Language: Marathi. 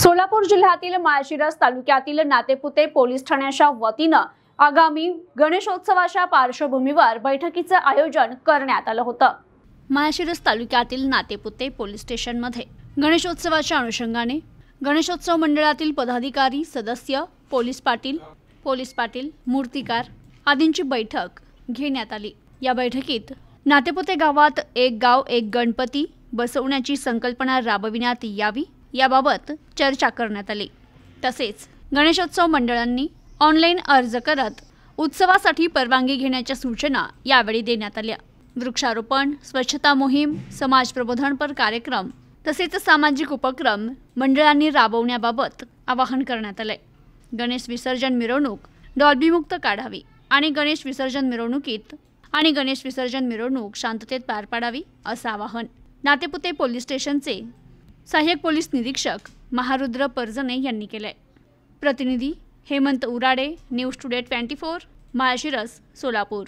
सोलापूर जिल्ह्यातील माळशिरस तालुक्यातील नातेपुते पोलीस ठाण्याच्या वतीनं आगामी गणेशोत्सवाच्या पार्श्वभूमीवर बैठकीचे आयोजन करण्यात आलं होतं। माळशिरस तालुक्यातील नातेपुते पोलीस स्टेशनमध्ये गणेशोत्सवाच्या अनुषंगाने गणेशोत्सव मंडळातील पदाधिकारी, सदस्य, पोलीस पाटील, मूर्तिकार आदींची बैठक घेण्यात आली। या बैठकीत नातेपुते गावात एक गाव एक गणपती बसवण्याची संकल्पना राबविण्यात यावी याबाबत चर्चा करण्यात आली। तसेच गणेशोत्सव मंडळांनी ऑनलाईन अर्ज करत उत्सवासाठी परवानगी घेण्याच्या सूचना यावेळी देण्यात आल्या। वृक्षारोपण, स्वच्छता मोहीम, समाज प्रबोधनपर कार्यक्रम तसेच सामाजिक उपक्रम मंडळांनी राबवण्याबाबत आवाहन करण्यात आले। गणेश विसर्जन मिरवणूक डॉल्बी मुक्त काढावी आणि गणेश विसर्जन मिरवणूक शांततेत पार पाडावी असं आवाहन नातेपुते पोलीस स्टेशनचे सहाय्यक पोलीस निरीक्षक महारुद्र परजने यांनी केले। प्रतिनिधी हेमंत उराडे, न्यूज टुडे 24, माळशिरस, सोलापूर।